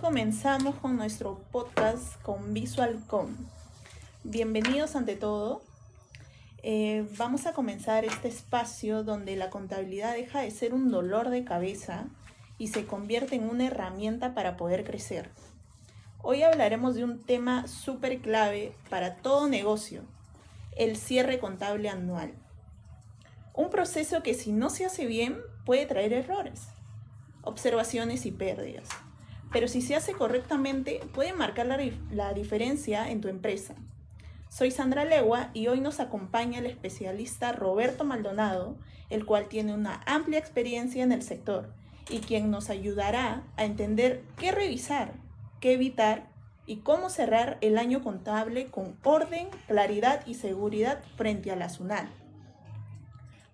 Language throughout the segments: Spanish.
comenzamos con nuestro podcast con Visualcom. Bienvenidos ante todo. Vamos a comenzar este espacio donde la contabilidad deja de ser un dolor de cabeza y se convierte en una herramienta para poder crecer. Hoy hablaremos de un tema súper clave para todo negocio, el cierre contable anual. Un proceso que si no se hace bien puede traer errores, observaciones y pérdidas. Pero si se hace correctamente, puede marcar la diferencia en tu empresa. Soy Sandra Legua y hoy nos acompaña el especialista Roberto Maldonado, el cual tiene una amplia experiencia en el sector y quien nos ayudará a entender qué revisar, qué evitar y cómo cerrar el año contable con orden, claridad y seguridad frente a la SUNAT.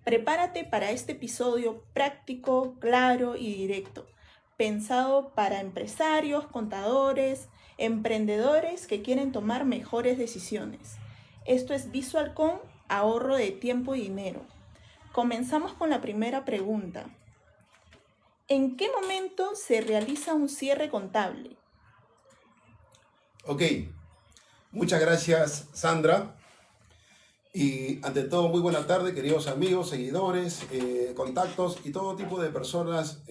Prepárate para este episodio práctico, claro y directo, pensado para empresarios, contadores, emprendedores que quieren tomar mejores decisiones. Esto es Visualcom, ahorro de tiempo y dinero. Comenzamos con la primera pregunta. ¿En qué momento se realiza un cierre contable? Ok, muchas gracias Sandra. Y ante todo, muy buena tarde, queridos amigos, seguidores, contactos y todo tipo de personas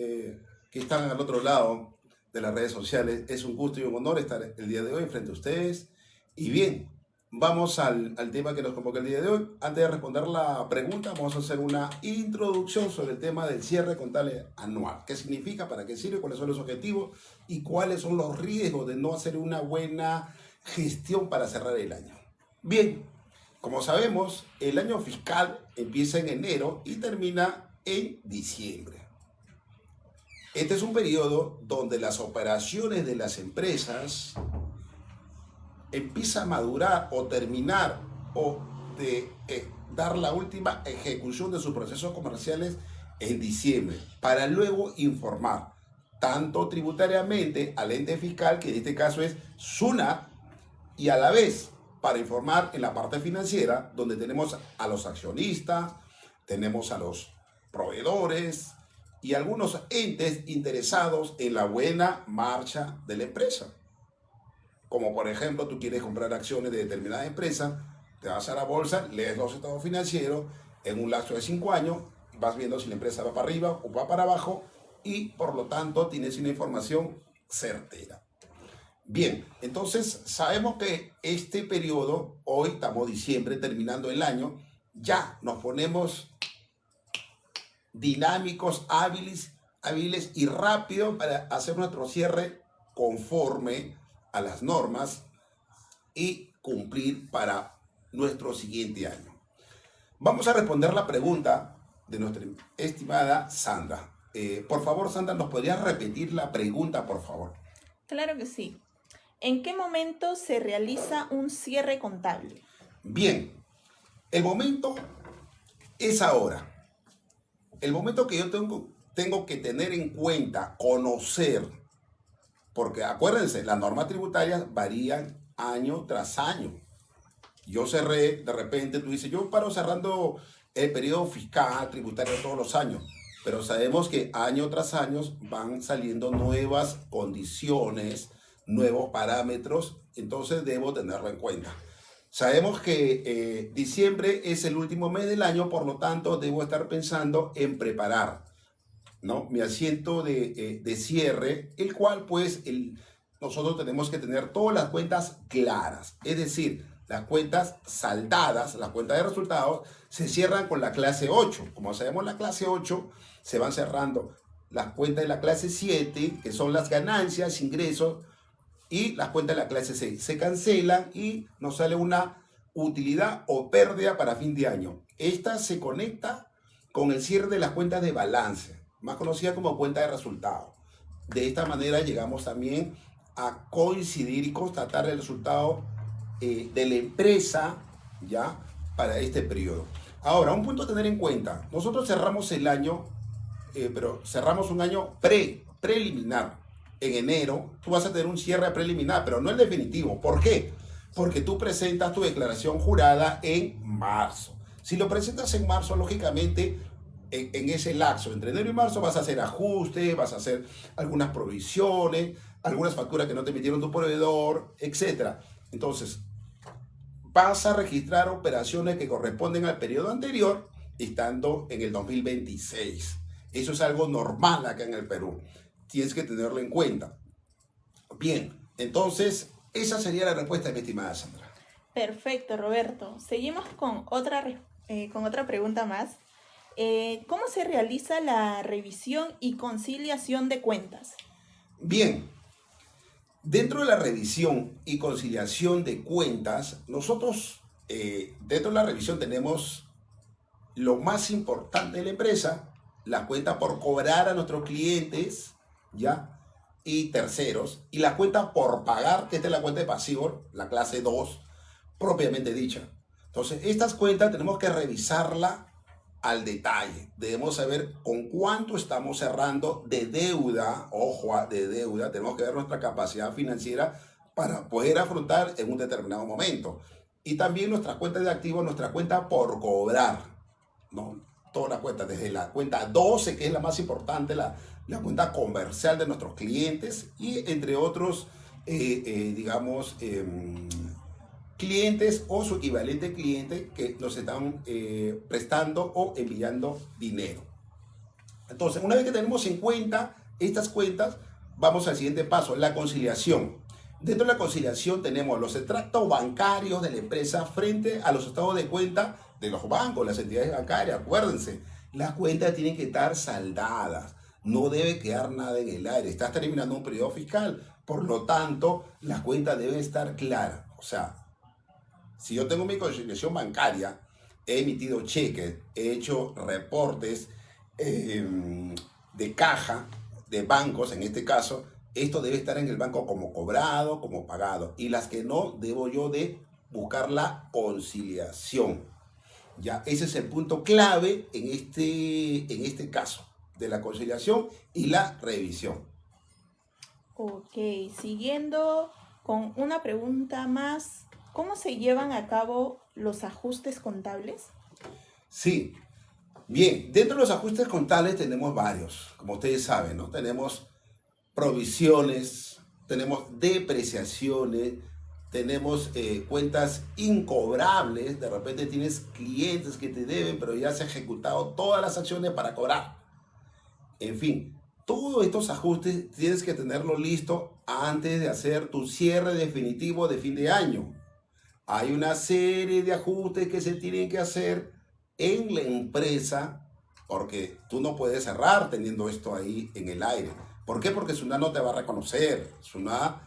que están al otro lado de las redes sociales. Es un gusto y un honor estar el día de hoy frente a ustedes. Y bien, vamos al tema que nos convoca el día de hoy. Antes de responder la pregunta, vamos a hacer una introducción sobre el tema del cierre contable anual. ¿Qué significa? ¿Para qué sirve? ¿Cuáles son los objetivos? ¿Y cuáles son los riesgos de no hacer una buena gestión para cerrar el año? Bien. Como sabemos, el año fiscal empieza en enero y termina en diciembre. Este es un periodo donde las operaciones de las empresas empiezan a madurar o terminar o de dar la última ejecución de sus procesos comerciales en diciembre, para luego informar tanto tributariamente al ente fiscal, que en este caso es SUNAT, y a la vez para informar en la parte financiera, donde tenemos a los accionistas, tenemos a los proveedores y algunos entes interesados en la buena marcha de la empresa. Como por ejemplo, tú quieres comprar acciones de determinada empresa, te vas a la bolsa, lees los estados financieros en un lapso de 5 años, vas viendo si la empresa va para arriba o va para abajo y por lo tanto tienes una información certera. Bien, entonces sabemos que este periodo, hoy estamos diciembre, terminando el año, ya nos ponemos dinámicos, hábiles y rápidos para hacer nuestro cierre conforme a las normas y cumplir para nuestro siguiente año. Vamos a responder la pregunta de nuestra estimada Sandra. Por favor, Sandra, ¿nos podrías repetir la pregunta, por favor? Claro que sí. ¿En qué momento se realiza un cierre contable? Bien, el momento es ahora. El momento que yo tengo que tener en cuenta, conocer, porque acuérdense, las normas tributarias varían año tras año. Yo cerré, de repente tú dices, yo paro cerrando el periodo fiscal, tributario todos los años, pero sabemos que año tras año van saliendo nuevas condiciones, nuevos parámetros, entonces debo tenerlo en cuenta. Sabemos que diciembre es el último mes del año, por lo tanto debo estar pensando en preparar, ¿no?, mi asiento de cierre, el cual pues nosotros tenemos que tener todas las cuentas claras, es decir, las cuentas saldadas, las cuentas de resultados, se cierran con la clase 8. Como sabemos, la clase 8 se van cerrando las cuentas de la clase 7, que son las ganancias, ingresos, y las cuentas de la clase 6 se cancelan y nos sale una utilidad o pérdida para fin de año. Esta se conecta con el cierre de las cuentas de balance, más conocida como cuenta de resultados. De esta manera llegamos también a coincidir y constatar el resultado de la empresa ya para este periodo. Ahora, un punto a tener en cuenta: nosotros cerramos el año, pero cerramos un año preliminar. En enero tú vas a tener un cierre preliminar, pero no el definitivo. ¿Por qué? Porque tú presentas tu declaración jurada en marzo. Si lo presentas en marzo, lógicamente, en ese lapso entre enero y marzo vas a hacer ajustes, vas a hacer algunas provisiones, algunas facturas que no te emitieron tu proveedor, etcétera. Entonces, vas a registrar operaciones que corresponden al periodo anterior, estando en el 2026. Eso es algo normal acá en el Perú. Tienes que tenerlo en cuenta. Bien, entonces, esa sería la respuesta, mi estimada Sandra. Perfecto, Roberto. Seguimos con con otra pregunta más. ¿Cómo se realiza la revisión y conciliación de cuentas? Bien, dentro de la revisión y conciliación de cuentas, nosotros dentro de la revisión tenemos lo más importante de la empresa, la cuenta por cobrar a nuestros clientes, ¿ya? Y terceros, y la cuenta por pagar, que esta es la cuenta de pasivo, la clase 2 propiamente dicha. Entonces, estas cuentas tenemos que revisarla al detalle. Debemos saber con cuánto estamos cerrando de deuda, ojo, de deuda. Tenemos que ver nuestra capacidad financiera para poder afrontar en un determinado momento. Y también nuestra cuenta de activos, nuestra cuenta por cobrar, ¿no? Toda la cuenta, desde la cuenta 12, que es la más importante, la cuenta comercial de nuestros clientes, y entre otros, digamos, clientes o su equivalente cliente que nos están prestando o enviando dinero. Entonces, una vez que tenemos en cuenta estas cuentas, vamos al siguiente paso, la conciliación. Dentro de la conciliación tenemos los extractos bancarios de la empresa frente a los estados de cuenta de los bancos, las entidades bancarias. Acuérdense, las cuentas tienen que estar saldadas. No debe quedar nada en el aire. Estás terminando un periodo fiscal. Por lo tanto, la cuenta debe estar clara. O sea, si yo tengo mi conciliación bancaria, he emitido cheques, he hecho reportes de caja, de bancos en este caso, esto debe estar en el banco como cobrado, como pagado. Y las que no, debo yo de buscar la conciliación. Ya, ese es el punto clave en este caso, de la conciliación y la revisión. Ok, siguiendo con una pregunta más. ¿Cómo se llevan a cabo los ajustes contables? Sí, bien, dentro de los ajustes contables tenemos varios, como ustedes saben, ¿no? Tenemos provisiones, tenemos depreciaciones, tenemos cuentas incobrables. De repente tienes clientes que te deben, pero ya se han ejecutado todas las acciones para cobrar. En fin, todos estos ajustes tienes que tenerlo listo antes de hacer tu cierre definitivo de fin de año. Hay una serie de ajustes que se tienen que hacer en la empresa, porque tú no puedes cerrar teniendo esto ahí en el aire. ¿Por qué? Porque SUNAT no te va a reconocer. SUNAT,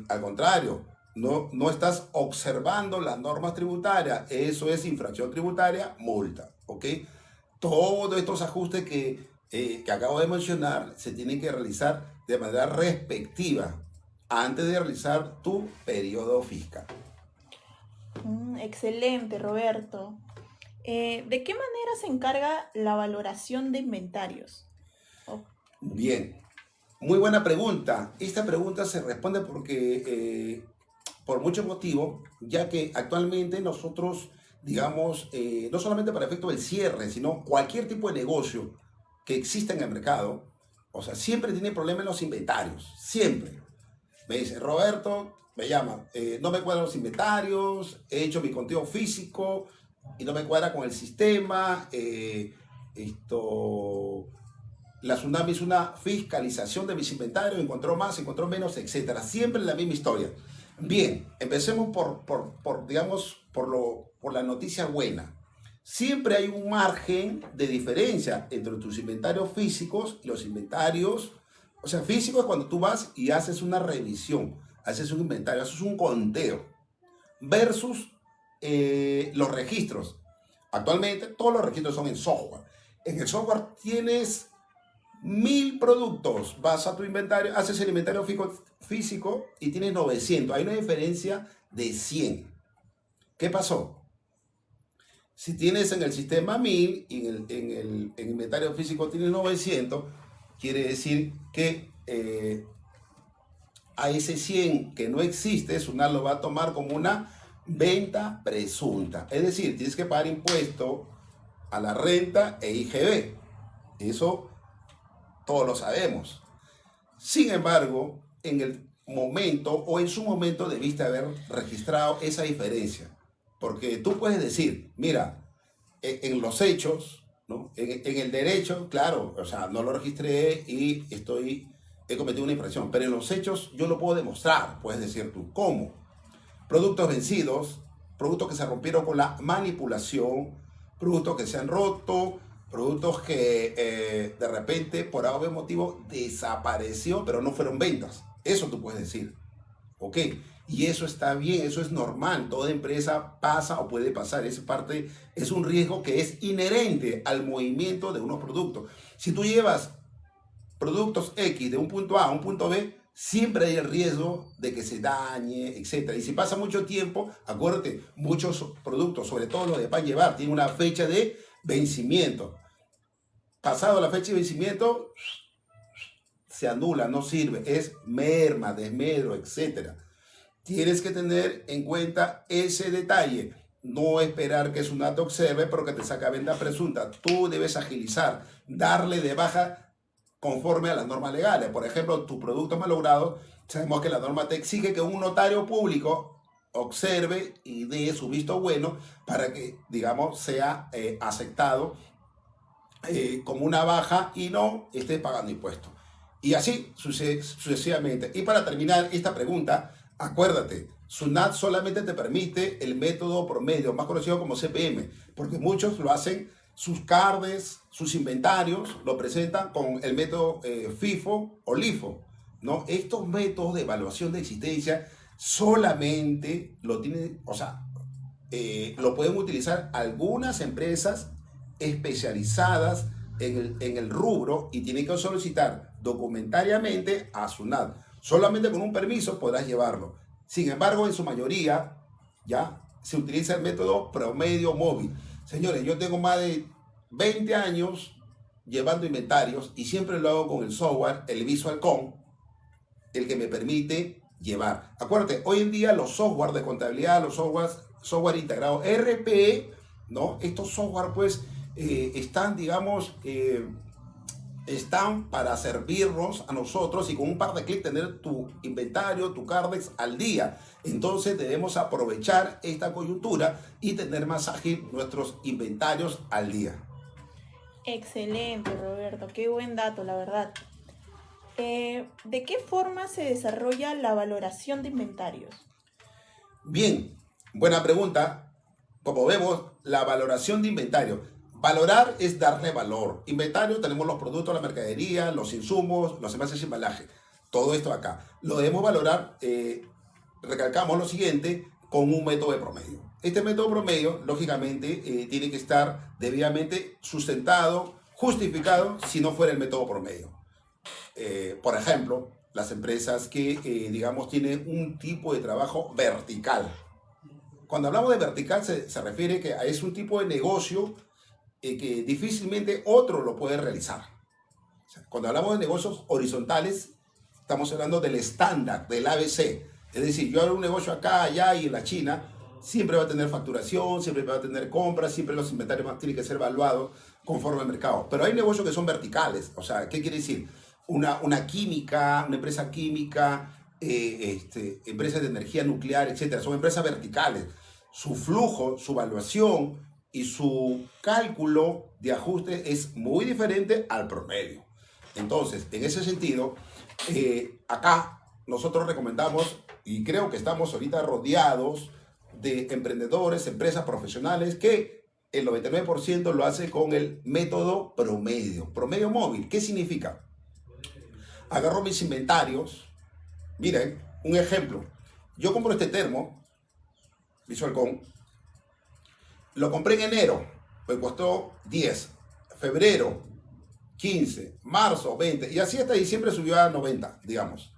al contrario, no estás observando las normas tributarias. Eso es infracción tributaria, multa. ¿Ok? Todos estos ajustes que acabo de mencionar se tienen que realizar de manera respectiva antes de realizar tu periodo fiscal. Excelente, Roberto. ¿De qué manera se encarga la valoración de inventarios? Oh. Bien, muy buena pregunta. Esta pregunta se responde porque por muchos motivos, ya que actualmente nosotros, digamos, no solamente para efecto del cierre, sino cualquier tipo de negocio que exista en el mercado, o sea, siempre tiene problemas en los inventarios, siempre. Me dice, Roberto, me llama, no me cuadran los inventarios, he hecho mi conteo físico y no me cuadra con el sistema, la SUNAT hizo una fiscalización de mis inventarios, encontró más, encontró menos, etcétera. Siempre la misma historia. Bien, empecemos por la noticia buena. Siempre hay un margen de diferencia entre tus inventarios físicos y los inventarios. O sea, físico es cuando tú vas y haces una revisión, haces un inventario, haces un conteo, versus los registros. Actualmente todos los registros son en software. En el software tienes 1000 productos, vas a tu inventario, haces el inventario físico y tienes 900. Hay una diferencia de 100. ¿Qué pasó? Si tienes en el sistema 1000 y en el inventario físico tienes 900, quiere decir que a ese 100 que no existe, SUNAT lo va a tomar como una venta presunta. Es decir, tienes que pagar impuesto a la renta e IGB. Eso todos lo sabemos. Sin embargo, en el momento o en su momento debiste haber registrado esa diferencia. Porque tú puedes decir, mira, en los hechos, ¿no? En el derecho, claro, o sea, no lo registré y he cometido una infracción, pero en los hechos yo lo puedo demostrar, puedes decir tú. ¿Cómo? Productos vencidos, productos que se rompieron con la manipulación, productos que se han roto, productos que de repente por algún motivo desapareció, pero no fueron ventas. Eso tú puedes decir. ¿Ok? Y eso está bien, eso es normal. Toda empresa pasa o puede pasar. Es parte, es un riesgo que es inherente al movimiento de unos productos. Si tú llevas productos X de un punto A a un punto B, siempre hay el riesgo de que se dañe, etc. Y si pasa mucho tiempo, acuérdate, muchos productos, sobre todo los de pan llevar, tienen una fecha de vencimiento. Pasado la fecha de vencimiento, se anula, no sirve, es merma, desmedro, etc. Tienes que tener en cuenta ese detalle. No esperar que SUNAT te observe porque te saca venta presunta. Tú debes agilizar, darle de baja conforme a las normas legales. Por ejemplo, tu producto malogrado, sabemos que la norma te exige que un notario público observe y dé su visto bueno para que, digamos, sea aceptado como una baja y no estés pagando impuestos. Y así sucesivamente. Y para terminar esta pregunta, acuérdate, SUNAT solamente te permite el método promedio, más conocido como CPM, porque muchos lo hacen, sus cardes, sus inventarios, lo presentan con el método FIFO o LIFO, ¿no? Estos métodos de evaluación de existencia solamente lo tienen, o sea, lo pueden utilizar algunas empresas especializadas en el rubro y tienen que solicitar documentariamente a SUNAT. Solamente con un permiso podrás llevarlo. Sin embargo, en su mayoría ya se utiliza el método promedio móvil. Señores, yo tengo más de 20 años llevando inventarios y siempre lo hago con el software, el VisualCom, el que me permite llevar. Acuérdate, hoy en día los software de contabilidad, los software integrado RPE, ¿no? Estos software pues están, digamos, están para servirnos a nosotros y con un par de clics tener tu inventario, tu Cardex al día. Entonces debemos aprovechar esta coyuntura y tener más ágil nuestros inventarios al día. Excelente, Roberto, qué buen dato, la verdad. ¿De qué forma se desarrolla la valoración de inventarios? Bien, buena pregunta. Como vemos, la valoración de inventario. Valorar es darle valor. Inventario, tenemos los productos, la mercadería, los insumos, los envases y embalaje. Todo esto acá. Lo debemos valorar, recalcamos lo siguiente, con un método de promedio. Este método promedio, lógicamente, tiene que estar debidamente sustentado, justificado, si no fuera el método promedio. Por ejemplo, las empresas que, digamos, tienen un tipo de trabajo vertical. Cuando hablamos de vertical, se refiere que es un tipo de negocio que difícilmente otro lo puede realizar. O sea, cuando hablamos de negocios horizontales, estamos hablando del estándar, del ABC. Es decir, yo hago un negocio acá, allá y en la China, siempre va a tener facturación, siempre va a tener compras, siempre los inventarios tienen que ser evaluados conforme al mercado. Pero hay negocios que son verticales. O sea, ¿qué quiere decir? Una química, una empresa química, empresas de energía nuclear, etcétera. Son empresas verticales. Su flujo, su evaluación y su cálculo de ajuste es muy diferente al promedio. Entonces, en ese sentido, acá nosotros recomendamos, y creo que estamos ahorita rodeados de emprendedores, empresas profesionales, que el 99% lo hace con el método promedio móvil. ¿Qué significa? Agarro mis inventarios. Miren, un ejemplo. Yo compro este termo, VisualCom. Lo compré en enero, me costó 10. Febrero, 15. Marzo, 20. Y así hasta diciembre subió a 90, digamos.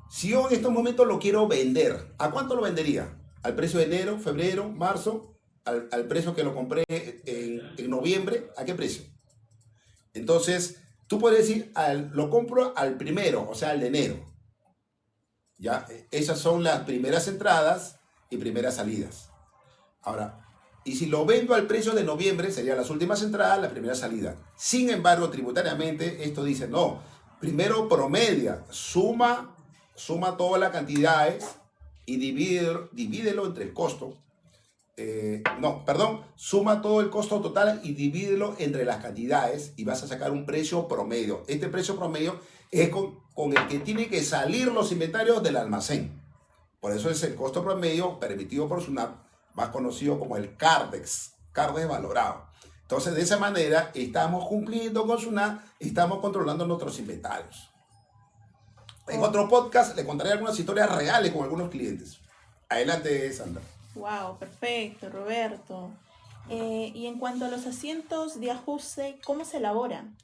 Si yo en estos momentos lo quiero vender, ¿a cuánto lo vendería? ¿Al precio de enero, febrero, marzo? ¿Al precio que lo compré en noviembre? ¿A qué precio? Entonces, tú puedes decir, lo compro al primero, o sea, al de enero. ¿Ya? Esas son las primeras entradas y primeras salidas. Ahora, y si lo vendo al precio de noviembre, serían las últimas entradas, la primera salida. Sin embargo, tributariamente, esto dice, no, primero promedia, suma suma todas las cantidades y divídelo entre el costo. Suma todo el costo total y divídelo entre las cantidades y vas a sacar un precio promedio. Este precio promedio es con el que tienen que salir los inventarios del almacén. Por eso es el costo promedio permitido por SUNAT, más conocido como el CARDEX valorado. Entonces, de esa manera, estamos cumpliendo con SUNAT, estamos controlando nuestros inventarios. En otro podcast le contaré algunas historias reales con algunos clientes. Adelante, Sandra. Wow, perfecto, Roberto. Y en cuanto a los asientos de ajuste, ¿cómo se elaboran?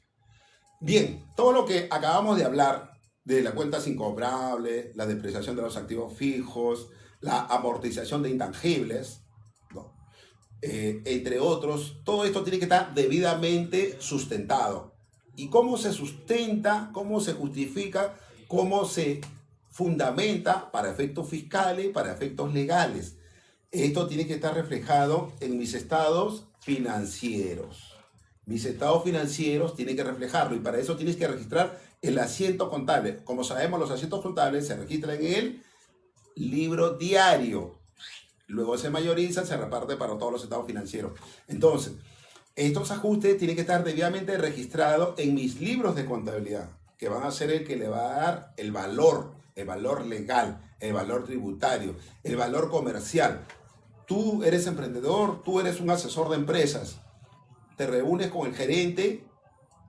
Bien, todo lo que acabamos de hablar de la cuenta incobrable, la depreciación de los activos fijos, la amortización de intangibles, ¿no? Entre otros, todo esto tiene que estar debidamente sustentado. ¿Y cómo se sustenta? ¿Cómo se justifica? ¿Cómo se fundamenta para efectos fiscales, para efectos legales? Esto tiene que estar reflejado en mis estados financieros. Mis estados financieros tienen que reflejarlo y para eso tienes que registrar el asiento contable. Como sabemos, los asientos contables se registran en el libro diario. Luego se mayoriza, se reparte para todos los estados financieros. Entonces, estos ajustes tienen que estar debidamente registrados en mis libros de contabilidad, que van a ser el que le va a dar el valor legal, el valor tributario, el valor comercial. Tú eres emprendedor, tú eres un asesor de empresas, te reúnes con el gerente,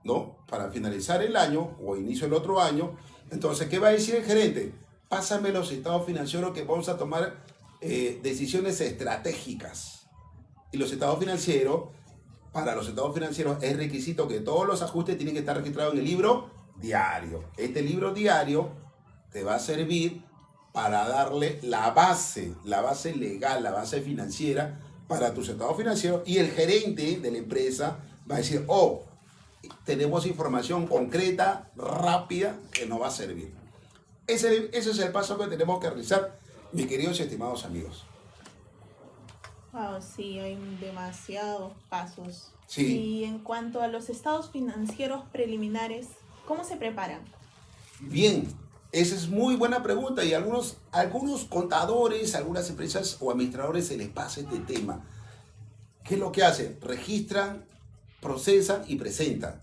¿no? Para finalizar el año o inicio del otro año. Entonces, ¿qué va a decir el gerente? Pásame los estados financieros que vamos a tomar decisiones estratégicas. Y los estados financieros, para los estados financieros es requisito que todos los ajustes tienen que estar registrados en el libro diario. Este libro diario te va a servir para darle la base legal, la base financiera para tus estados financieros y el gerente de la empresa va a decir, oh, tenemos información concreta, rápida, que nos va a servir. Ese es el paso que tenemos que realizar, mis queridos y estimados amigos. Wow, sí, hay demasiados pasos. Sí. Y en cuanto a los estados financieros preliminares, ¿cómo se preparan? Bien, esa es muy buena pregunta y algunos contadores, algunas empresas o administradores se les pasa este tema. ¿Qué es lo que hacen? Registran, procesan y presentan.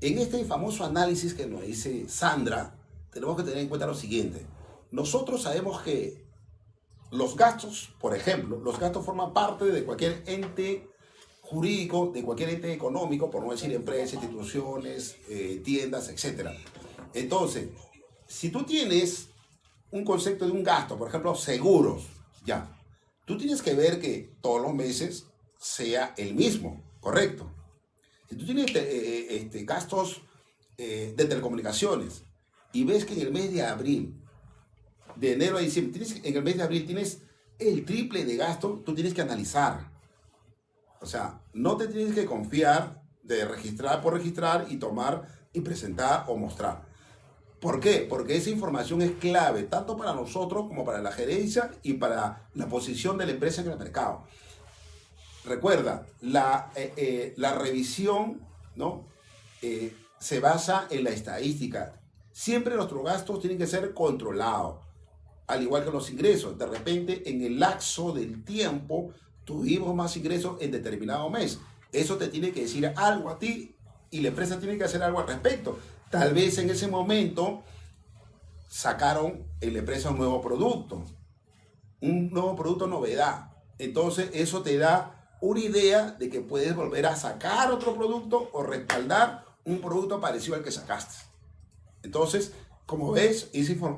En este famoso análisis que nos dice Sandra, tenemos que tener en cuenta lo siguiente. Nosotros sabemos que los gastos, por ejemplo, los gastos forman parte de cualquier ente jurídico, de cualquier ente económico, por no decir empresas, instituciones, tiendas, etc. Entonces, si tú tienes un concepto de un gasto, por ejemplo, seguros, ya, tú tienes que ver que todos los meses sea el mismo, ¿correcto? Si tú tienes gastos de telecomunicaciones y ves que en el mes de abril, de enero a diciembre, en el mes de abril tienes el triple de gasto, tú tienes que analizar. O sea, no te tienes que confiar de registrar por registrar y tomar y presentar o mostrar. ¿Por qué? Porque esa información es clave, tanto para nosotros como para la gerencia y para la posición de la empresa en el mercado. Recuerda, la revisión, ¿no? Se basa en la estadística. Siempre nuestros gastos tienen que ser controlados, al igual que los ingresos. De repente, en el lapso del tiempo, tuvimos más ingresos en determinado mes. Eso te tiene que decir algo a ti y la empresa tiene que hacer algo al respecto. Tal vez en ese momento sacaron en la empresa un nuevo producto novedad. Entonces, eso te da una idea de que puedes volver a sacar otro producto o respaldar un producto parecido al que sacaste. Entonces, como ves,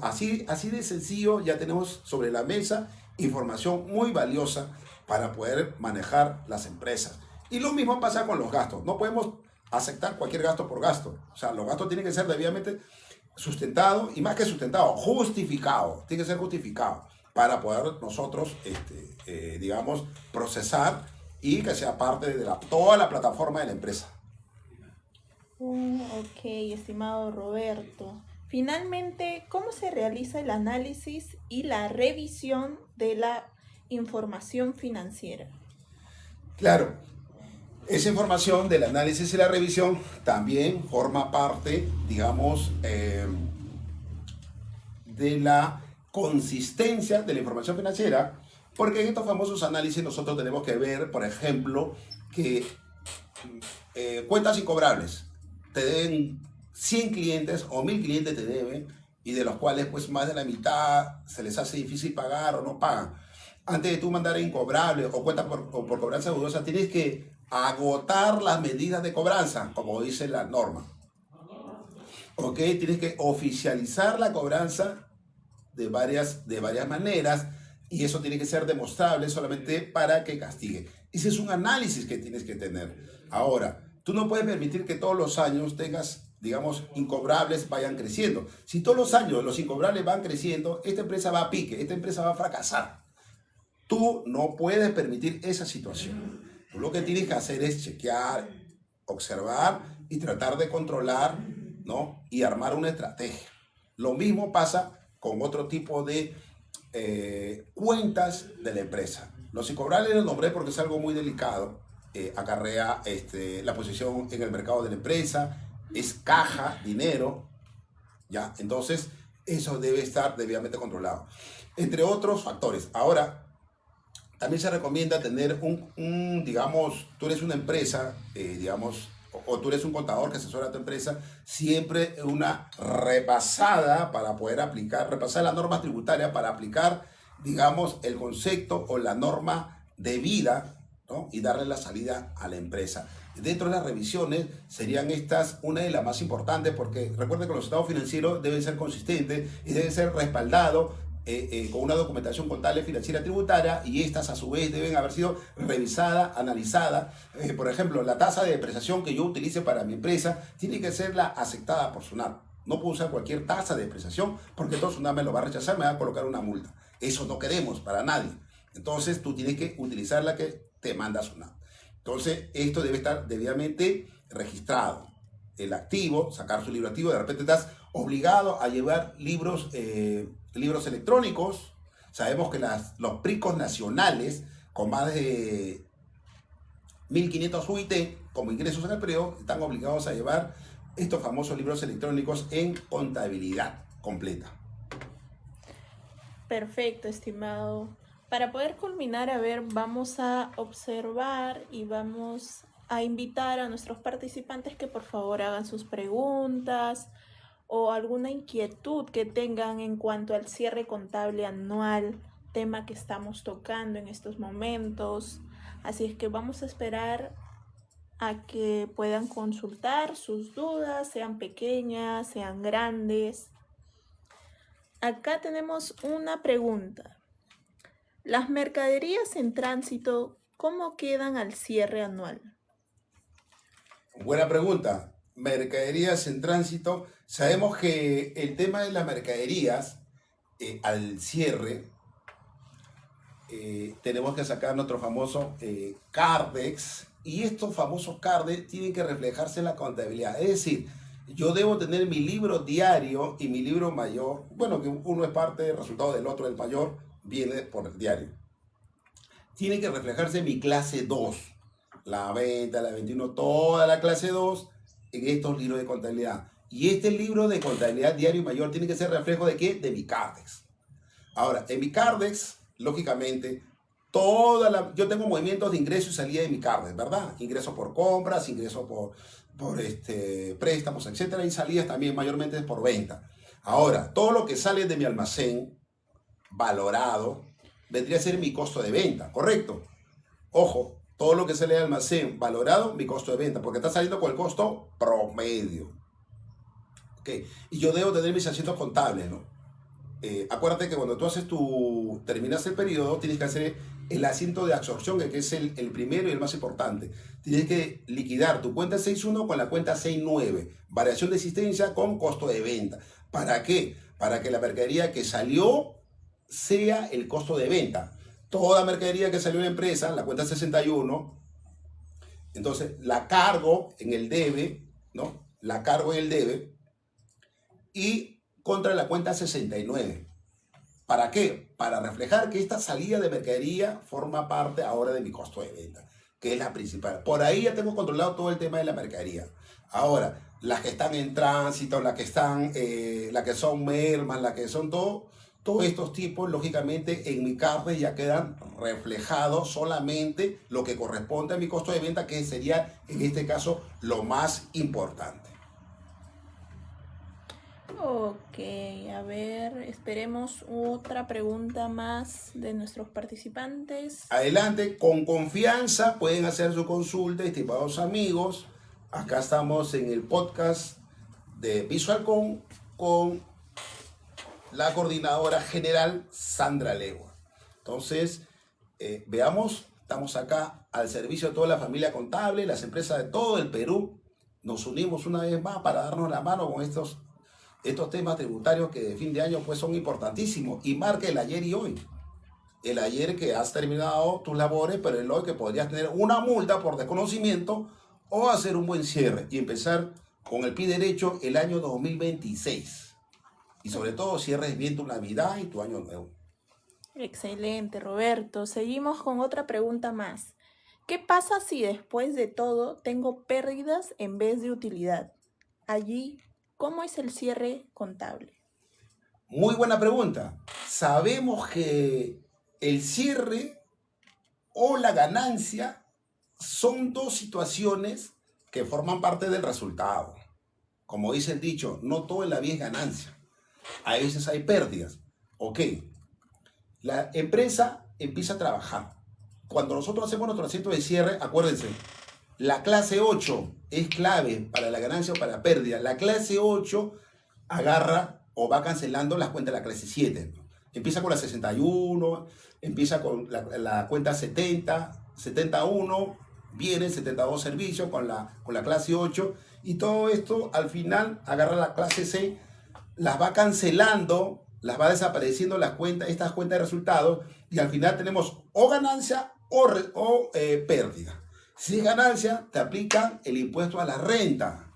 así de sencillo ya tenemos sobre la mesa información muy valiosa para poder manejar las empresas. Y lo mismo pasa con los gastos. No podemos aceptar cualquier gasto por gasto. O sea, los gastos tienen que ser debidamente sustentados y más que sustentados, justificados. Tienen que ser justificados para poder nosotros, digamos, procesar y que sea parte de toda la plataforma de la empresa. Ok, estimado Roberto. Finalmente, ¿cómo se realiza el análisis y la revisión de la información financiera? Claro, esa información del análisis y la revisión también forma parte, digamos, de la consistencia de la información financiera, porque en estos famosos análisis nosotros tenemos que ver, por ejemplo, que cuentas incobrables te deben 100 clientes o 1000 clientes te deben, y de los cuales pues más de la mitad se les hace difícil pagar o no pagan. Antes de tú mandar incobrable o cuenta por cobranza dudosa, tienes que agotar las medidas de cobranza, como dice la norma. ¿Ok? Tienes que oficializar la cobranza de varias maneras, y eso tiene que ser demostrable solamente para que castigue. Ese es un análisis que tienes que tener. Ahora, tú no puedes permitir que todos los años tengas, digamos, incobrables vayan creciendo. Si todos los años los incobrables van creciendo, esta empresa va a pique, esta empresa va a fracasar. Tú no puedes permitir esa situación. Tú lo que tienes que hacer es chequear, observar y tratar de controlar, ¿no? Y armar una estrategia. Lo mismo pasa con otro tipo de cuentas de la empresa. Los incobrables los nombré porque es algo muy delicado. Acarrea la posición en el mercado de la empresa, es caja, dinero, ¿ya? Entonces, eso debe estar debidamente controlado. Entre otros factores. Ahora, también se recomienda tener digamos, tú eres una empresa, digamos, o tú eres un contador que asesora a tu empresa, siempre una repasada para poder repasar las normas tributarias para aplicar, digamos, el concepto o la norma de vida, ¿no? Y darle la salida a la empresa. Dentro de las revisiones serían estas una de las más importantes, porque recuerden que los estados financieros deben ser consistentes y deben ser respaldados con una documentación contable, financiera, tributaria, y estas a su vez deben haber sido revisadas, analizadas. Por ejemplo, la tasa de depreciación que yo utilice para mi empresa tiene que ser la aceptada por SUNAT. No puedo usar cualquier tasa de depreciación porque entonces SUNAT me lo va a rechazar, me va a colocar una multa. Eso no queremos para nadie. Entonces tú tienes que utilizar la que te manda SUNAT. Entonces esto debe estar debidamente registrado. El activo, sacar su libro activo, de repente estás obligado a llevar libros electrónicos. Sabemos que los PRICOS nacionales con más de 1500 UIT como ingresos en el periodo están obligados a llevar estos famosos libros electrónicos en contabilidad completa. Perfecto, estimado. Para poder culminar, a ver, vamos a observar y vamos a invitar a nuestros participantes que por favor hagan sus preguntas o alguna inquietud que tengan en cuanto al cierre contable anual, tema que estamos tocando en estos momentos. Así es que vamos a esperar a que puedan consultar sus dudas, sean pequeñas, sean grandes. Acá tenemos una pregunta. Las mercaderías en tránsito, ¿cómo quedan al cierre anual? Buena pregunta. Mercaderías en tránsito. Sabemos que el tema de las mercaderías al cierre, tenemos que sacar nuestro famoso CARDEX, y estos famosos CARDEX tienen que reflejarse en la contabilidad. Es decir, yo debo tener mi libro diario y mi libro mayor. Bueno, que uno es parte del resultado del otro, el mayor viene por el diario. Tiene que reflejarse mi clase 2, la 20, la 21, toda la clase 2 en estos libros de contabilidad. Y este libro de contabilidad diario y mayor tiene que ser reflejo de ¿qué? De mi CARDEX. Ahora, en mi CARDEX, lógicamente, yo tengo movimientos de ingreso y salida de mi CARDEX, ¿verdad? Ingresos por compras, ingresos por préstamos, etcétera, y salidas también mayormente por venta. Ahora, todo lo que sale de mi almacén valorado vendría a ser mi costo de venta, ¿correcto? Ojo, todo lo que sale del almacén valorado, mi costo de venta, porque está saliendo con el costo promedio. ¿Okay? Y yo debo tener mis asientos contables, ¿no? Acuérdate que cuando tú terminas el periodo, tienes que hacer el asiento de absorción, que es el primero y el más importante. Tienes que liquidar tu cuenta 6.1 con la cuenta 6.9, variación de existencia con costo de venta. ¿Para qué? Para que la mercadería que salió sea el costo de venta. Toda mercadería que salió en la empresa, la cuenta 61, entonces la cargo en el debe, ¿no? La cargo en el debe y contra la cuenta 69. ¿Para qué? Para reflejar que esta salida de mercadería forma parte ahora de mi costo de venta, que es la principal. Por ahí ya tengo controlado todo el tema de la mercadería. Ahora, las que están en tránsito, las que son mermas, las que son todos estos tipos, lógicamente en mi carne ya quedan reflejados solamente lo que corresponde a mi costo de venta, que sería en este caso lo más importante. Ok, a ver, esperemos otra pregunta más de nuestros participantes. Adelante, con confianza pueden hacer su consulta, estimados amigos. Acá estamos en el podcast de VisualCon con la coordinadora general Sandra Legua. Entonces, veamos, estamos acá al servicio de toda la familia contable, las empresas de todo el Perú. Nos unimos una vez más para darnos la mano con estos temas tributarios que de fin de año pues son importantísimos y marca el ayer y hoy. El ayer que has terminado tus labores, pero el hoy que podrías tener una multa por desconocimiento o hacer un buen cierre y empezar con el pie derecho el año 2026. Y sobre todo cierres bien tu Navidad y tu año nuevo. Excelente, Roberto. Seguimos con otra pregunta más. ¿Qué pasa si después de todo tengo pérdidas en vez de utilidad? Allí, ¿cómo es el cierre contable? Muy buena pregunta. Sabemos que el cierre o la ganancia son dos situaciones que forman parte del resultado. Como dice el dicho, no todo en la vida es ganancia. A veces hay pérdidas. Ok, la empresa empieza a trabajar. Cuando nosotros hacemos nuestro asiento de cierre, acuérdense, la clase 8 es clave para la ganancia o para la pérdida. La clase 8 agarra o va cancelando las cuentas de la clase 7. Empieza con la 61, empieza con la cuenta 70, 71, viene 72 servicios con la clase 8 y todo esto al final agarra la clase 6, las va cancelando, las va desapareciendo estas cuentas de resultados y al final tenemos o ganancia o pérdida. Si es ganancia, te aplican el impuesto a la renta.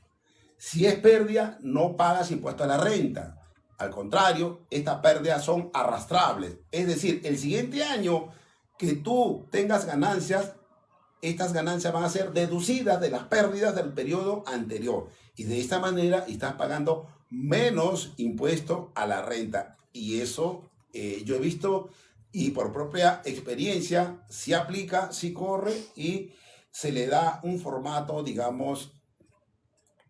Si es pérdida, no pagas impuesto a la renta. Al contrario, estas pérdidas son arrastrables. Es decir, el siguiente año que tú tengas ganancias, estas ganancias van a ser deducidas de las pérdidas del periodo anterior. Y de esta manera estás pagando menos impuesto a la renta. Y eso yo he visto y por propia experiencia sí aplica, sí corre y se le da un formato, digamos,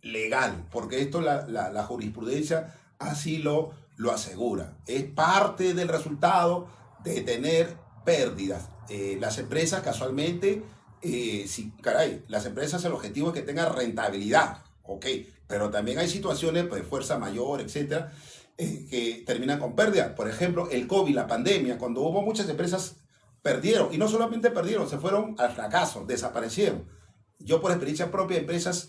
legal. Porque esto la jurisprudencia así lo asegura. Es parte del resultado de tener pérdidas. Las empresas casualmente, las empresas el objetivo es que tengan rentabilidad, ok, pero también hay situaciones pues, de fuerza mayor, etcétera, que terminan con pérdidas. Por ejemplo, el COVID, la pandemia, cuando hubo muchas empresas perdieron, y no solamente perdieron, se fueron al fracaso, desaparecieron. Yo por experiencia propia, empresas,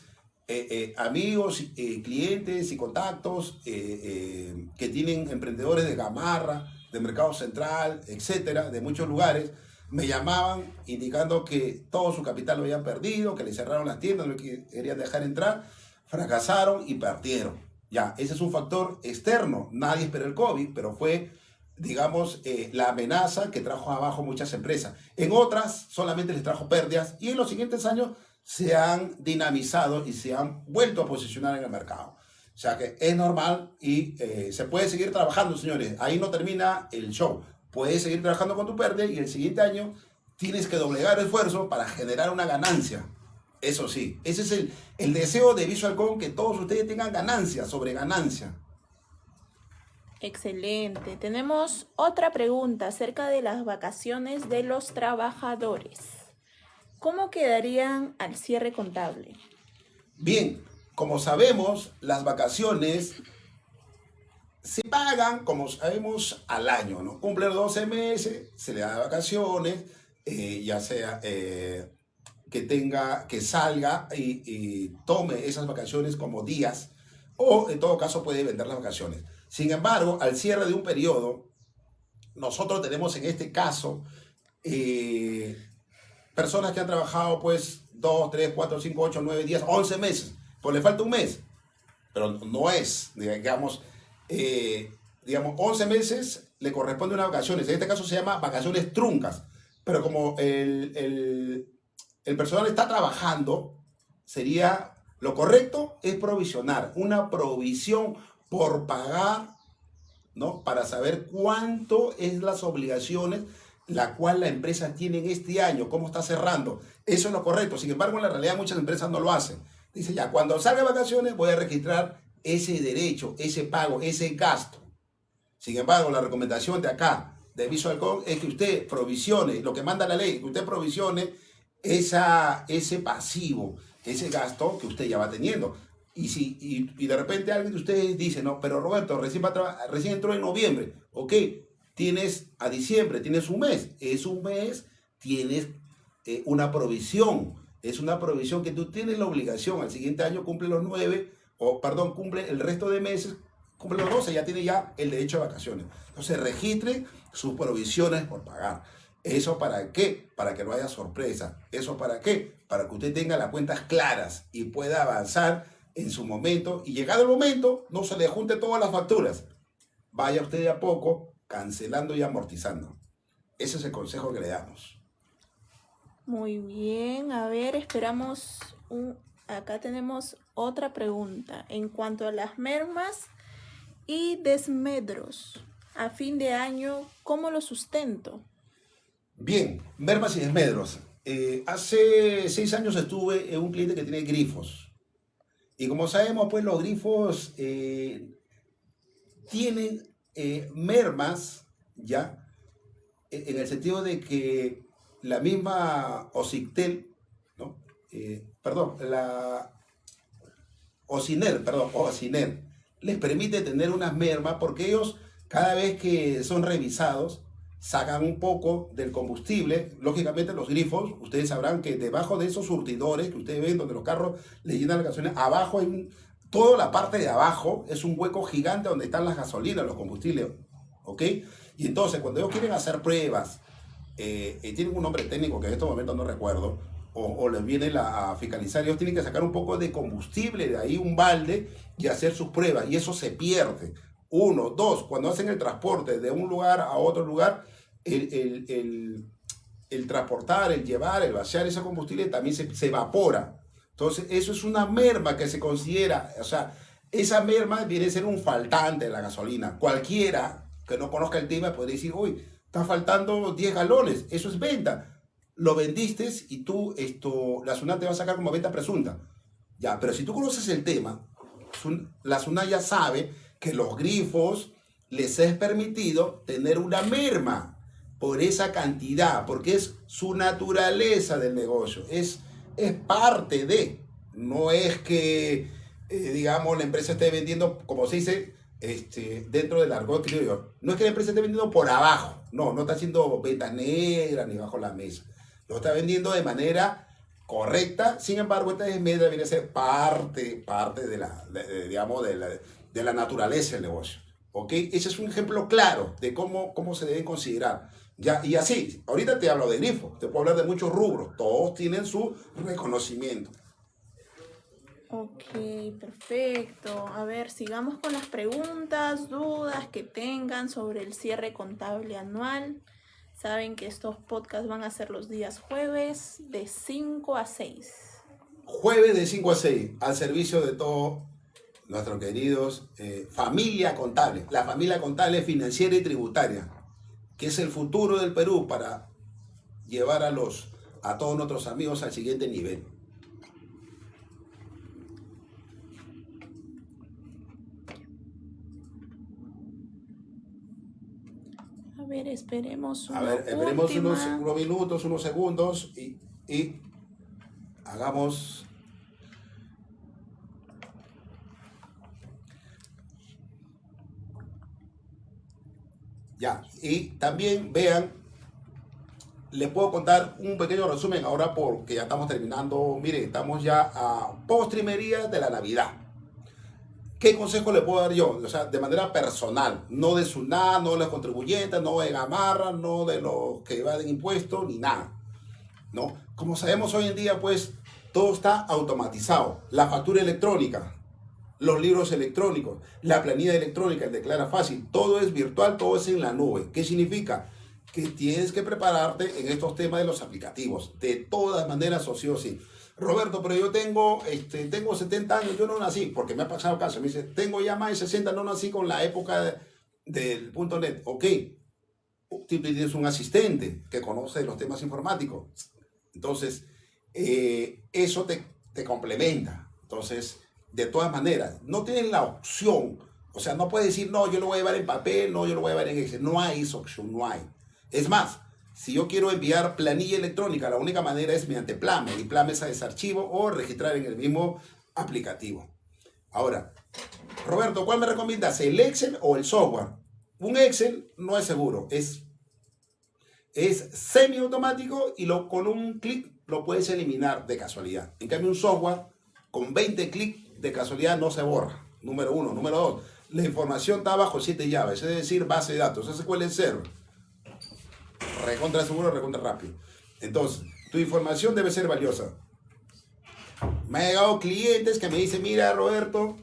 amigos, clientes y contactos que tienen emprendedores de Gamarra, de Mercado Central, etcétera, de muchos lugares, me llamaban indicando que todo su capital lo habían perdido, que le cerraron las tiendas, no querían dejar entrar, fracasaron y perdieron. Ya, ese es un factor externo. Nadie esperó el COVID, pero fue, digamos, la amenaza que trajo abajo muchas empresas. En otras solamente les trajo pérdidas y en los siguientes años se han dinamizado y se han vuelto a posicionar en el mercado. O sea que es normal y se puede seguir trabajando, señores. Ahí no termina el show. Puedes seguir trabajando con tu pérdida y el siguiente año tienes que doblegar el esfuerzo para generar una ganancia. Eso sí, ese es el deseo de VisualCon, que todos ustedes tengan ganancia sobre ganancia. Excelente. Tenemos otra pregunta acerca de las vacaciones de los trabajadores. ¿Cómo quedarían al cierre contable? Bien, como sabemos, las vacaciones se pagan, como sabemos, al año, ¿no? Cumple los 12 meses, se le da vacaciones, ya sea que salga y tome esas vacaciones como días, o en todo caso puede vender las vacaciones. Sin embargo, al cierre de un periodo, nosotros tenemos en este caso personas que han trabajado pues 2, 3, 4, 5, 8, 9, 10, 11 meses, pues le falta un mes, pero no es, digamos, 11 meses le corresponde unas vacaciones. En este caso se llama vacaciones truncas, pero como el personal está trabajando, sería Lo correcto es provisionar, una provisión por pagar, ¿no? Para saber cuánto es las obligaciones la cual la empresa tiene en este año, cómo está cerrando. Eso es lo correcto. Sin embargo, en la realidad muchas empresas no lo hacen. Dice, ya, cuando salga de vacaciones voy a registrar ese derecho, ese pago, ese gasto. Sin embargo, la recomendación de acá, de Visualcom, es que usted provisione, lo que manda la ley, que usted provisione ese pasivo, ese gasto que usted ya va teniendo. Y de repente alguien de ustedes dice, no, pero Roberto, recién entró en noviembre, ok, tienes a diciembre, tienes un mes, es un mes, tienes una provisión, es una provisión que tú tienes la obligación, al siguiente año cumple los 9, o perdón, cumple el resto de meses, cumple los 12, ya tiene ya el derecho a vacaciones. Entonces registre sus provisiones por pagar. ¿Eso para qué? Para que no haya sorpresa. ¿Eso para qué? Para que usted tenga las cuentas claras y pueda avanzar en su momento. Y llegado el momento, no se le junte todas las facturas. Vaya usted de a poco cancelando y amortizando. Ese es el consejo que le damos. Muy bien, a ver, esperamos acá tenemos otra pregunta. En cuanto a las mermas y desmedros, a fin de año, ¿cómo lo sustento? Bien, mermas y desmedros. Hace 6 años estuve en un cliente que tiene grifos. Y como sabemos, pues los grifos tienen mermas, ¿ya? En el sentido de que la misma Occitel, ¿no? La Ociner, les permite tener unas mermas porque ellos, cada vez que son revisados, sacan un poco del combustible. Lógicamente los grifos, ustedes sabrán que debajo de esos surtidores que ustedes ven donde los carros le llenan la gasolina, abajo hay toda la parte de abajo es un hueco gigante donde están las gasolinas, los combustibles, ¿ok? Y entonces cuando ellos quieren hacer pruebas, tienen un nombre técnico que en estos momentos no recuerdo, o les viene a fiscalizar, ellos tienen que sacar un poco de combustible de ahí, un balde, y hacer sus pruebas, y eso se pierde. 1, 2, cuando hacen el transporte de un lugar a otro lugar, el transportar, el llevar, el vaciar ese combustible también se evapora. Entonces, eso es una merma que se considera, o sea, esa merma viene a ser un faltante de la gasolina. Cualquiera que no conozca el tema puede decir, uy, está faltando 10 galones, eso es venta. Lo vendiste y tú, la SUNAT te va a sacar como venta presunta. Ya, pero si tú conoces el tema, la SUNAT ya sabe que los grifos les es permitido tener una merma por esa cantidad, porque es su naturaleza del negocio, es parte de, no es que, digamos, la empresa esté vendiendo, como se dice, dentro del argot criollo, no es que la empresa esté vendiendo por abajo, no está haciendo ventas negras ni bajo la mesa, lo está vendiendo de manera correcta. Sin embargo, esta desmedra viene a ser parte de la naturaleza del negocio. ¿Ok? Ese es un ejemplo claro de cómo se deben considerar. Ya, y así, ahorita te hablo de grifo, te puedo hablar de muchos rubros, todos tienen su reconocimiento. Ok, perfecto. A ver, sigamos con las preguntas, dudas que tengan sobre el cierre contable anual. Saben que estos podcasts van a ser los días jueves de 5 a 6. Jueves de 5 a 6, al servicio de todos nuestros queridos familia contable, la familia contable financiera y tributaria, que es el futuro del Perú para llevar a todos nuestros amigos al siguiente nivel. A ver, esperemos unos minutos, unos segundos y hagamos... Ya, y también vean, les puedo contar un pequeño resumen ahora porque ya estamos terminando. Mire, estamos ya a postrimería de la Navidad. ¿Qué consejo le puedo dar yo? O sea, de manera personal, no de SUNAT, no de los contribuyentes, no de Gamarra, no de los que evaden impuestos, ni nada, ¿no? Como sabemos hoy en día, pues, todo está automatizado. La factura electrónica, los libros electrónicos, la planilla electrónica, el Declara Fácil, todo es virtual, todo es en la nube. ¿Qué significa? Que tienes que prepararte en estos temas de los aplicativos, de todas maneras, o sí o sí. Roberto, pero yo tengo 70 años, yo no nací, porque me ha pasado caso. Me dice, tengo ya más de 60, no nací con la época del punto net. Ok, tú tienes un asistente que conoce los temas informáticos. Entonces, eso te complementa. Entonces, de todas maneras, no tienes la opción. O sea, no puedes decir, no, yo lo voy a llevar en papel, no, yo lo voy a llevar en Excel. No hay esa opción, no hay. Es más, si yo quiero enviar planilla electrónica, la única manera es mediante Plame. Y Plame es a desarchivo o registrar en el mismo aplicativo. Ahora, Roberto, ¿cuál me recomiendas? ¿El Excel o el software? Un Excel no es seguro, es semiautomático y con un clic lo puedes eliminar de casualidad. En cambio, un software con 20 clics de casualidad no se borra. Número uno. Número dos, la información está bajo 7 llaves, es decir, base de datos. SQL Server. Recontra seguro, recontra rápido. Entonces, tu información debe ser valiosa. Me han llegado clientes que me dicen, mira, Roberto,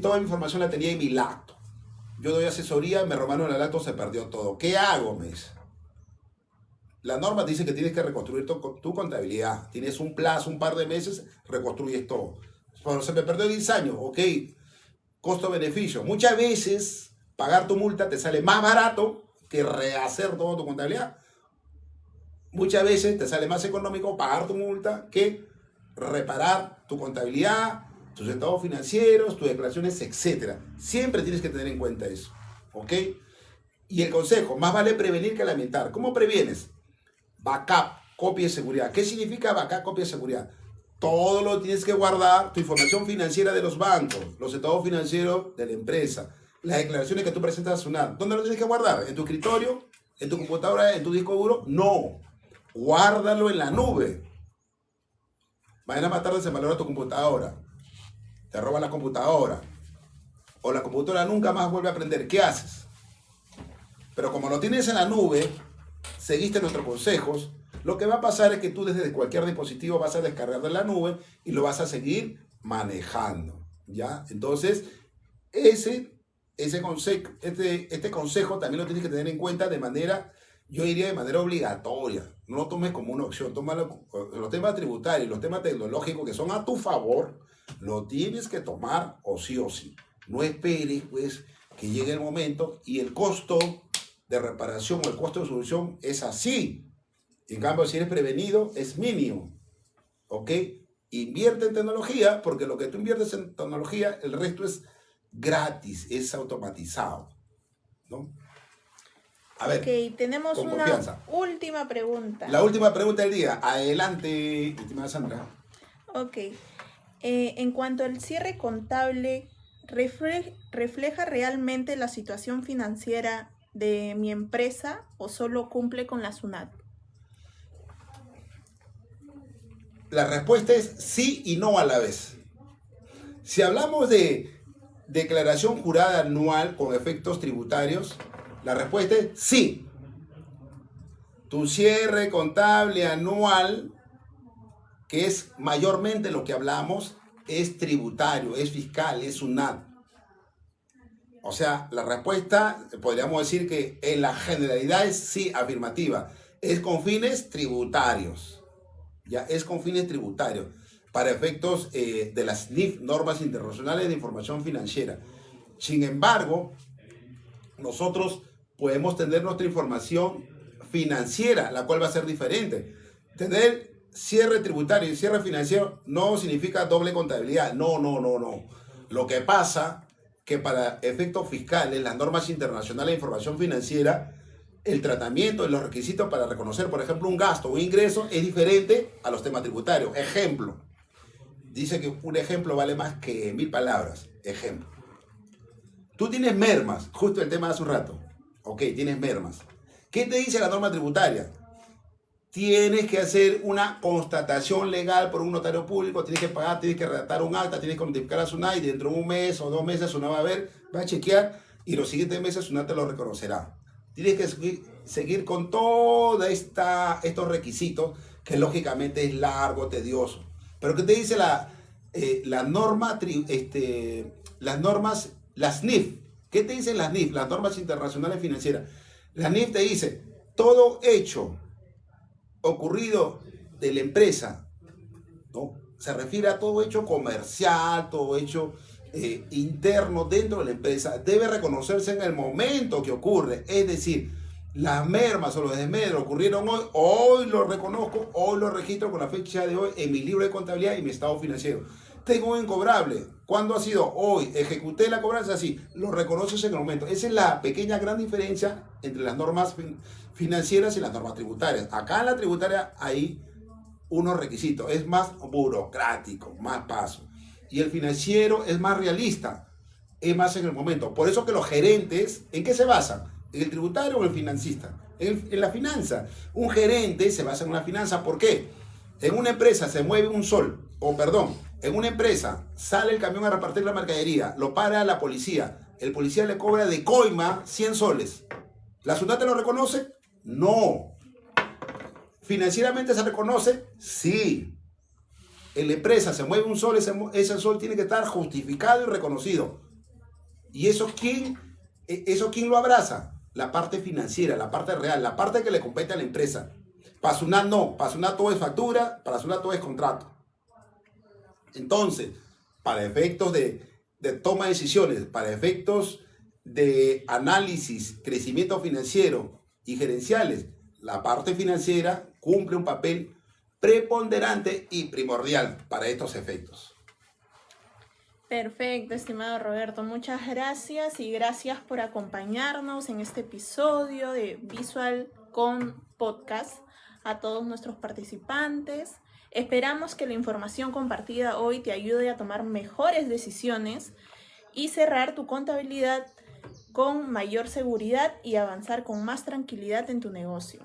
toda mi información la tenía en mi laptop. Yo doy asesoría, me robaron la laptop, se perdió todo. ¿Qué hago? Me dice. La norma dice que tienes que reconstruir tu contabilidad. Tienes un plazo, un par de meses, reconstruyes todo. Bueno, se me perdió 10 años. Ok, costo-beneficio. Muchas veces pagar tu multa te sale más barato que rehacer toda tu contabilidad. Muchas veces te sale más económico pagar tu multa que reparar tu contabilidad, tus estados financieros, tus declaraciones, etc. Siempre tienes que tener en cuenta eso. ¿Ok? Y el consejo, más vale prevenir que lamentar. ¿Cómo previenes? Backup, copia de seguridad. ¿Qué significa backup, copia de seguridad? Todo lo tienes que guardar, tu información financiera de los bancos, los estados financieros de la empresa, las declaraciones que tú presentas a SUNAT. ¿Dónde lo tienes que guardar? ¿En tu escritorio? ¿En tu computadora? ¿En tu disco duro? No. Guárdalo en la nube. Mañana más tarde se malora tu computadora. Te roban la computadora. O la computadora nunca más vuelve a prender. ¿Qué haces? Pero como lo tienes en la nube, seguiste nuestros consejos, lo que va a pasar es que tú desde cualquier dispositivo vas a descargar de la nube y lo vas a seguir manejando. ¿Ya? Entonces, este consejo también lo tienes que tener en cuenta de manera, yo diría de manera obligatoria. No lo tomes como una opción. Tómalo, los temas tributarios, los temas tecnológicos que son a tu favor, lo tienes que tomar o sí o sí. No esperes, pues, que llegue el momento y el costo de reparación o el costo de solución es así. En cambio, si eres prevenido, es mínimo. ¿Ok? Invierte en tecnología, porque lo que tú inviertes en tecnología, el resto es gratis, es automatizado. ¿No? A ver, ok, tenemos con una confianza. última pregunta. La última pregunta del día. Adelante, estimada Sandra. Ok. En cuanto al cierre contable, ¿refleja realmente la situación financiera de mi empresa o solo cumple con la SUNAT? La respuesta es sí y no a la vez. Si hablamos de declaración jurada anual con efectos tributarios, la respuesta es sí. Tu cierre contable anual, que es mayormente lo que hablamos, es tributario, es fiscal, es SUNAT. O sea, la respuesta podríamos decir que en la generalidad es sí, afirmativa. Es con fines tributarios. Ya es con fines tributarios para efectos de las NIF, normas internacionales de información financiera. Sin embargo, nosotros podemos tener nuestra información financiera, la cual va a ser diferente. Tener cierre tributario y cierre financiero no significa doble contabilidad. No. Lo que pasa que para efectos fiscales, las normas internacionales de información financiera, el tratamiento y los requisitos para reconocer, por ejemplo, un gasto o un ingreso es diferente a los temas tributarios. Ejemplo. Dice que un ejemplo vale más que 1000 palabras. Ejemplo. Tú tienes mermas, justo el tema de hace un rato. Ok, tienes mermas. ¿Qué te dice la norma tributaria? Tienes que hacer una constatación legal por un notario público, tienes que pagar, tienes que redactar un acta, tienes que notificar a SUNAT y dentro de un mes o 2 meses SUNAT va a ver, va a chequear y los siguientes meses SUNAT te lo reconocerá. Tienes que seguir con todos estos requisitos que lógicamente es largo, tedioso. Pero ¿qué te dice la norma, las normas, las NIF? ¿Qué te dicen las NIF, las normas internacionales financieras? La NIF te dice, todo hecho ocurrido de la empresa ¿no? Se refiere a todo hecho comercial, todo hecho interno dentro de la empresa. Debe reconocerse en el momento que ocurre. Es decir, las mermas o los desmedros ocurrieron hoy lo reconozco, hoy lo registro con la fecha de hoy en mi libro de contabilidad y mi estado financiero. Tengo un incobrable. ¿Cuándo ha sido? Hoy. Ejecuté la cobranza, así. Lo reconoces en el momento. Esa es la pequeña gran diferencia entre las normas financieras y las normas tributarias. Acá en la tributaria hay unos requisitos. Es más burocrático, más paso. Y el financiero es más realista. Es más en el momento. Por eso que los gerentes, ¿en qué se basan? ¿En el tributario o en el financista? En la finanza. Un gerente se basa en la finanza. ¿Por qué? En una empresa se mueve un sol, en una empresa sale el camión a repartir la mercadería, lo para la policía, el policía le cobra de coima 100 soles. ¿La SUNAT lo reconoce? No. ¿Financieramente se reconoce? Sí. En la empresa se mueve un sol, ese sol tiene que estar justificado y reconocido. ¿Y eso quién lo abraza? La parte financiera, la parte real, la parte que le compete a la empresa. Para SUNAT no, para SUNAT todo es factura, para SUNAT todo es contrato. Entonces, para efectos de toma de decisiones, para efectos de análisis, crecimiento financiero y gerenciales, la parte financiera cumple un papel preponderante y primordial para estos efectos. Perfecto, estimado Roberto. Muchas gracias y gracias por acompañarnos en este episodio de Visual.com Podcast. A todos nuestros participantes. Esperamos que la información compartida hoy te ayude a tomar mejores decisiones y cerrar tu contabilidad con mayor seguridad y avanzar con más tranquilidad en tu negocio.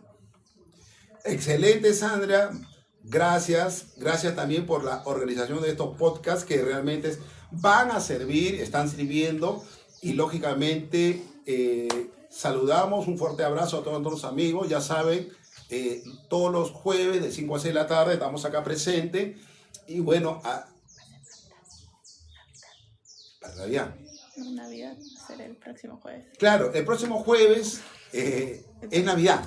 Excelente, Sandra. Gracias. Gracias también por la organización de estos podcasts que realmente van a servir, están sirviendo y lógicamente saludamos, un fuerte abrazo a todos nuestros amigos. Ya saben, todos los jueves de 5 a 6 de la tarde estamos acá presentes y bueno, para Navidad. Navidad será el próximo jueves. Claro, el próximo jueves es Navidad.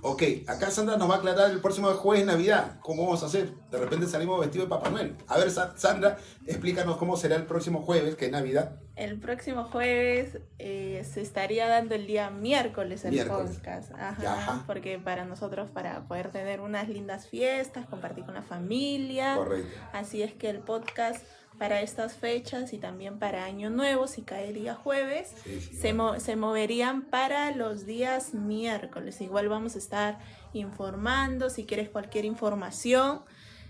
Ok, acá Sandra nos va a aclarar el próximo jueves es Navidad. ¿Cómo vamos a hacer? De repente salimos vestidos de Papá Noel. A ver, Sandra, explícanos cómo será el próximo jueves, que es Navidad. El próximo jueves se estaría dando el día miércoles el podcast. Ajá. Porque para nosotros, para poder tener unas lindas fiestas, compartir con la familia. Correcto. Así es que el podcast para estas fechas y también para Año Nuevo, si cae día jueves, se moverían para los días miércoles. Igual vamos a estar informando. Si quieres cualquier información,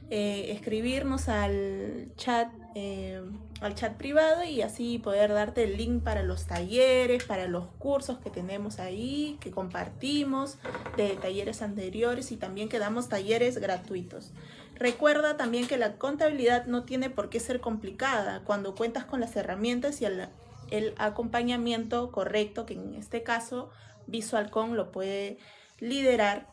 escribirnos al chat privado y así poder darte el link para los talleres, para los cursos que tenemos ahí, que compartimos de talleres anteriores y también que damos talleres gratuitos. Recuerda también que la contabilidad no tiene por qué ser complicada cuando cuentas con las herramientas y el acompañamiento correcto, que en este caso Visual.com lo puede liderar.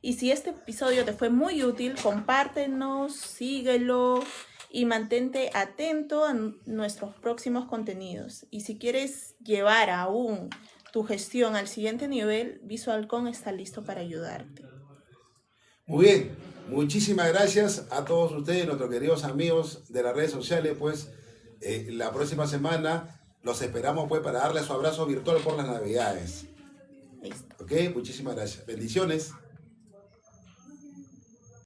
Y si este episodio te fue muy útil, compártenos, síguelo y mantente atento a nuestros próximos contenidos. Y si quieres llevar aún tu gestión al siguiente nivel, Visual.com está listo para ayudarte. Muy bien, muchísimas gracias a todos ustedes, nuestros queridos amigos de las redes sociales. Pues la próxima semana los esperamos pues para darles su abrazo virtual por las Navidades. Listo. Ok, muchísimas gracias. Bendiciones.